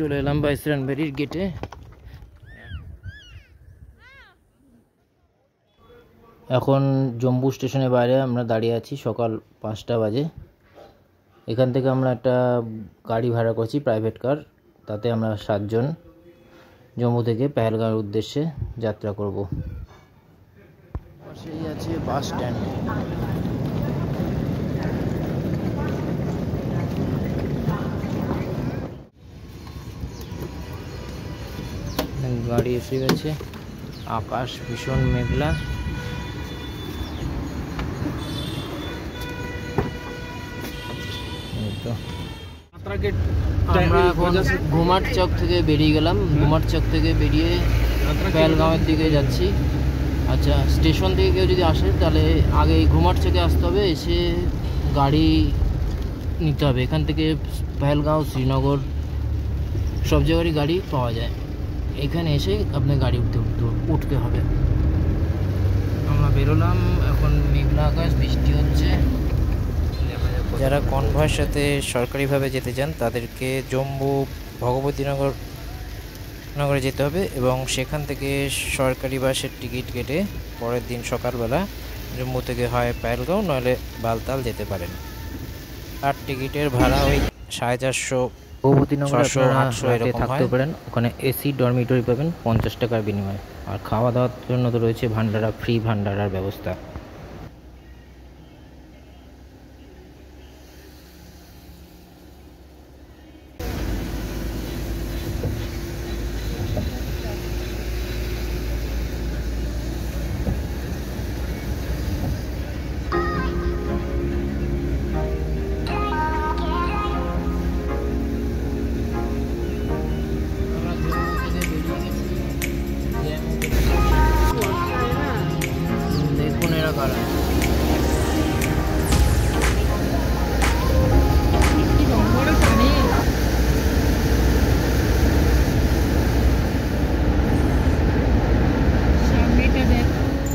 চলে এলাম বাইসরানবাড়ির গেটে। এখন জম্বু স্টেশনের বাইরে আমরা দাঁড়িয়ে আছি, সকাল 5টা বাজে। এখান থেকে আমরা একটা গাড়ি ভাড়া করছি, প্রাইভেট কার। তাতে আমরা 7 জন জম্মু থেকে পেহেলগাঁওয়ের উদ্দেশ্যে যাত্রা করব। পাশেই আছে বাস স্ট্যান্ড। গাড়ি এসে গেছে। আকাশ ভীষণ মেঘলা। আমরা এখন ঘুমার চক থেকে বেরিয়ে গেলাম। ঘুমার চক থেকে বেরিয়ে পেহেলগাঁওয়ের দিকে যাচ্ছি। আচ্ছা, স্টেশন থেকে কেউ যদি আসে তাহলে আগে ঘুমার চকে আসতে হবে, এসে গাড়ি নিতে হবে। এখান থেকে পেহেলগাঁও, শ্রীনগর সব জায়গারই গাড়ি পাওয়া যায়। এখানে এসে আপনার গাড়ি উঠতে হবে। আমরা বেরোলাম, এখন মেঘলা আকাশ, বৃষ্টি হচ্ছে। যারা কনভয়ের সাথে সরকারিভাবে যেতে চান তাদেরকে জম্মু ভগবতীনগরে যেতে হবে এবং সেখান থেকে সরকারি বাসের টিকিট কেটে পরের দিন সকালবেলা জম্মু থেকে হয় পেহেলগাঁও নইলে বালতাল যেতে পারেন। আর টিকিটের ভাড়া ওই 450, ভগবতীনগরে 800 এরকম থাকতে পারেন। ওখানে এসি ডরমিটরি পাবেন 50 টাকার বিনিময়ে। আর খাওয়া দাওয়ার জন্য তো রয়েছে ভান্ডারা, ফ্রি ভান্ডারার ব্যবস্থা।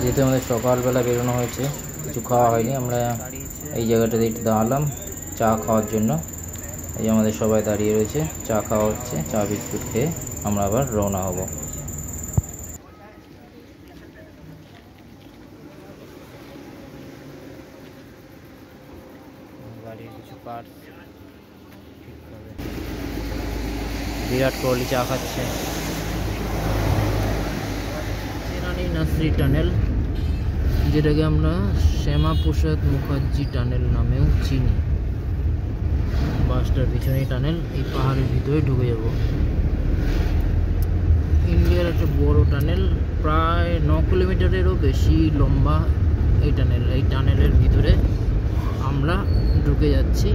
যেহেতু আমাদের সকালবেলা বেরোনো হয়েছে, কিছু খাওয়া হয়নি, আমরা এই জায়গাটাতে একটু দাঁড়ালাম চা খাওয়ার জন্য। এই যে আমাদের সবাই দাঁড়িয়ে রয়েছে, চা খাওয়া হচ্ছে। চা বিস্কুট খেয়ে আমরা আবার রওনা হব। গাড়ির কিছু পার্টস ঠিক হবে। বিরাট কোহলি চা খাচ্ছে। নাসরি টানেল, যেটাকে আমরা শ্যামাপ্রসাদ মুখার্জি টানেল নামেও চিনি। বাসটার পিছনেই টানেল। এই পাহাড়ের ভিতরে ঢুকে যাব। ইন্ডিয়ার একটা বড় টানেল, প্রায় 9 কিলোমিটারেরও বেশি লম্বা এই টানেল। এই টানেলের ভিতরে আমরা ঢুকে যাচ্ছি।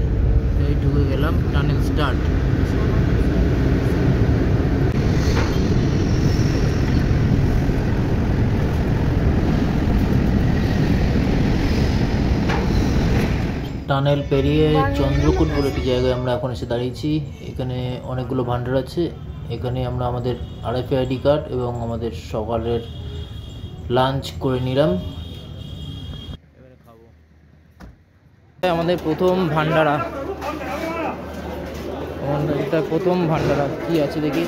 এই ঢুকে গেলাম, টানেল স্টার্ট। টানেল পেরিয়ে চন্দ্রকূট বলে একটি জায়গায় আমরা এখন এসে দাঁড়িয়েছি। এখানে অনেকগুলো ভান্ডার আছে। এখানে আমরা আমাদের RFID কার্ড এবং আমাদের সকালের লাঞ্চ করে নিলাম। এবারে খাবো। আমাদের প্রথম ভান্ডারা, এটা প্রথম ভান্ডারা। কি আছে দেখি।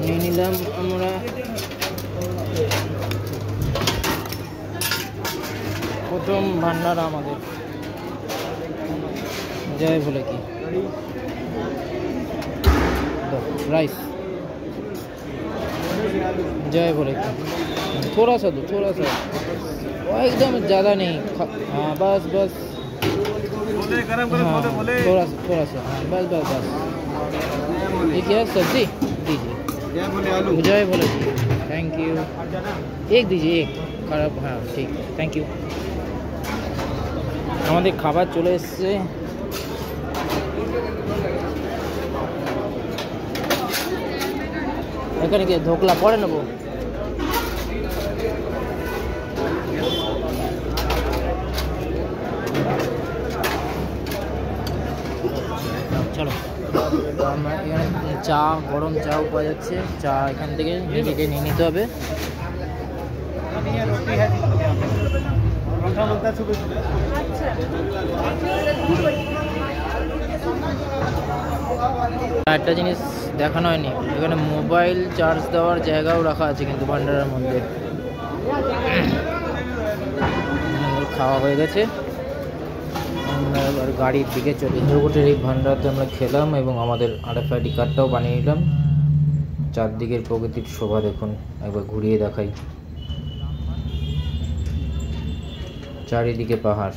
নিয়ে নিলাম আমরা প্রথম ভান্ডারা আমাদের। जय भोले की राइस, जय भोले की। थोड़ा सा दो, थोड़ा सा, एकदम ज़्यादा नहीं। हाँ बस बस, हाँ थोड़ा सा, हाँ बस बस बस। ये क्या सब्जी दीजिए, जय भोले की। Thank you. एक दीजिए, एक खराब। हाँ ठीक, थैंक यू। আমাদের খাবার চলে এসেছে। এখানে কি ধোকলা পরে নেব? চলো, আমরা এখানে চা, গরম চাও পাওয়া যাচ্ছে। চা এখান থেকে নিজেকে নিয়ে নিতে হবে। একটা জিনিস দেখানো হয়নি, এখানে মোবাইল চার্জ দেওয়ার জায়গাও রাখা আছে কিন্তু ভান্ডারের মধ্যে। খাওয়া হয়ে গেছে, আমরা এবার গাড়ির দিকে চলে। জগতের এই ভান্ডারতে আমরা খেলাম এবং আমাদের RFID কার্ডটাও বানিয়ে নিলাম। চারদিকের প্রকৃতির শোভা দেখুন, একবার ঘুরিয়ে দেখাই। চারিদিকে পাহাড়।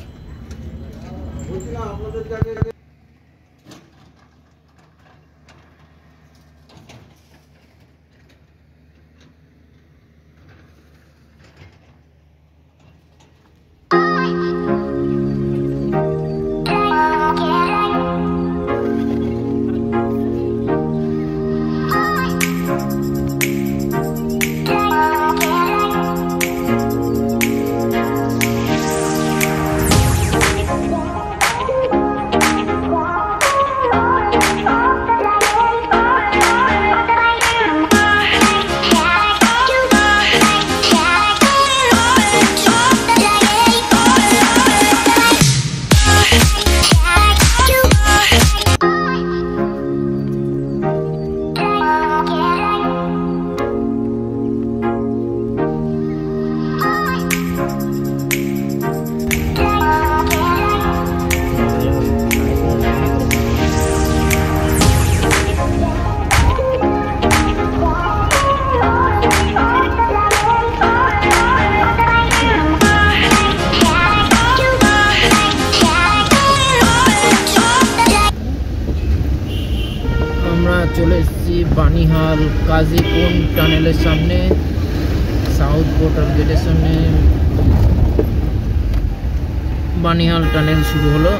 চলে এসেছি বানিহাল কাজীপুর টানেলের সামনে, সাউথ পোর্টাল গেটের সামনে বানিহাল টানেল শুরু হলো।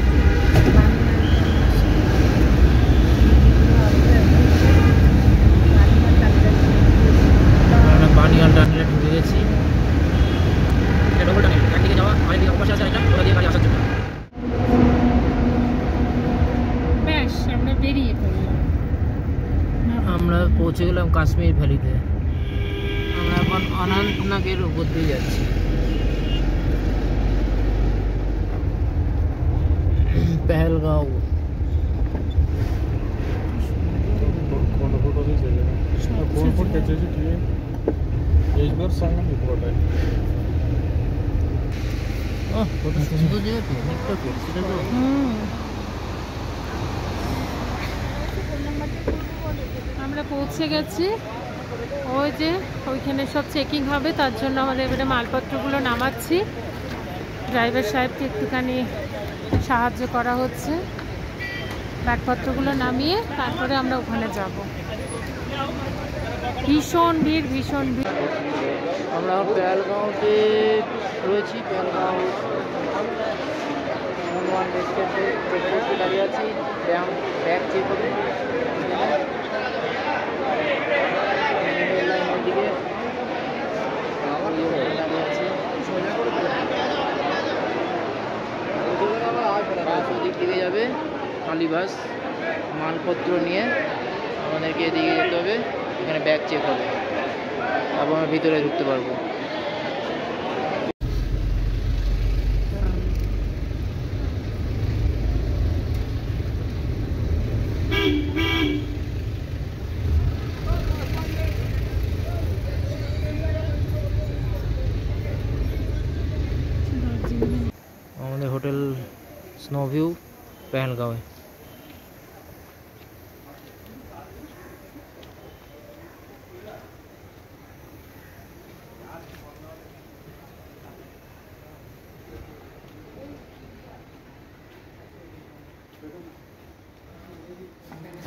আমরা বানিহাল টানেলে ঢুকে গেছি। একদিকে যাওয়া, আরেকদিকে অপাশে আছে একটা, ওরা দিয়ে গাড়ি আসার জন্য। বেশ, আমরা বেরিয়ে পড়লাম। আমরা পৌঁছে গেলাম কাশ্মীর ভ্যালিতে। আমরা এখন অনন্তনাগের উপর দিয়ে যাচ্ছি। पहलगांव আমরা পৌঁছে গেছি। ওই যে ওইখানে সব চেকিং হবে, তার জন্য আমাদের এবারে মালপত্রগুলো নামাচ্ছি। ড্রাইভার সাহেবকে একটুখানি সাহায্য করা হচ্ছে, ব্যাগপত্রগুলো নামিয়ে তারপরে আমরা ওখানে যাব। ভীষণ ভিড়, ভীষণ ভিড়। আমরা পেহেলগাঁওতে রয়েছি। পেহেলগাঁও হনুমান রেস্টুরেন্টে দাঁড়িয়ে আছি। ব্যাগ চেক হবে দিকে দাঁড়িয়ে আছি। ওদিক দিকে যাবে কালীবাস, মালপত্র নিয়ে আমাদেরকে এদিকে যেতে হবে। এখানে ব্যাগ চেক হবে, তারপর আমরা ভিতরে ঢুকতে পারবো। আমাদের হোটেল স্নো ভিউ পেহেলগাঁওয়ে।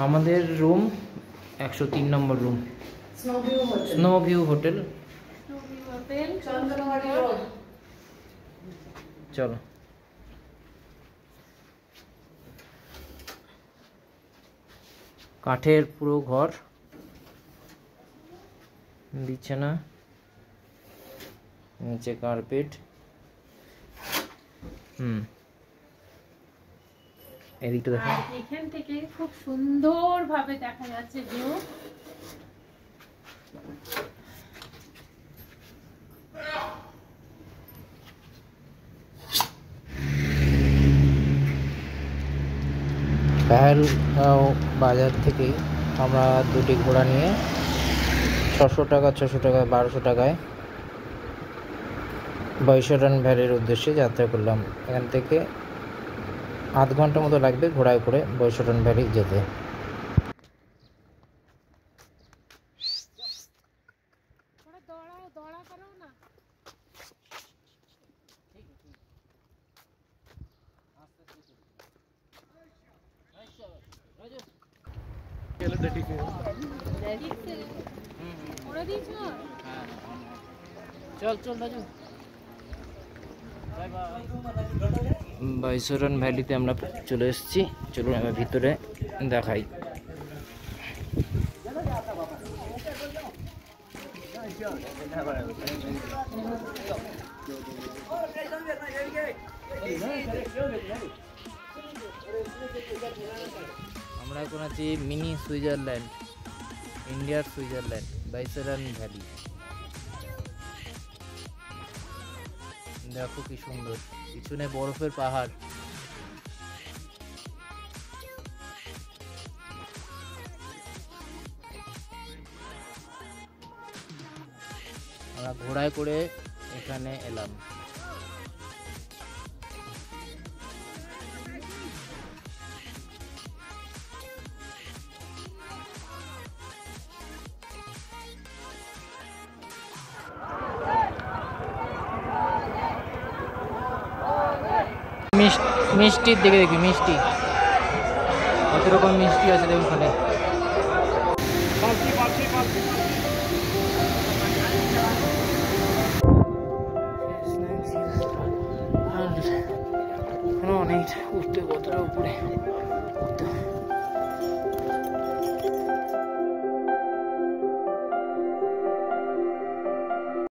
আমাদের room 103 number room, snow view hotel. চলো কাঠের পুরো ঘর, বিছানা, নিচে কার্পেট। এদিকটা দেখো, এখান থেকে খুব সুন্দরভাবে দেখা যাচ্ছে ভিউ। পেহেলগাঁও বাজার থেকে আমরা দুটি ঘোড়া নিয়ে 600 টাকা 1200 টাকায় বৈশরণ ভ্যালির উদ্দেশ্যে যাত্রা করলাম। এখান থেকে আধ ঘন্টা মতো লাগবে ঘোড়ায় করে বৈশরণ ভ্যালি যেতে। চল রাজু, বৈশরণ ভ্যালিতে আমরা চলে এসেছি। চলুন আমরা ভিতরে দেখাই। আমরা এখন আছি মিনি সুইজারল্যান্ড, ইন্ডিয়ার সুইজারল্যান্ড, বৈশরণ ভ্যালি। দেখো কি সুন্দর, পিছনে বরফের পাহাড়। আমরা ঘোড়ায় করে এখানে এলাম। মিষ্টির দিকে দেখি, মিষ্টি কত রকম মিষ্টি আছে দেখুন ওখানে।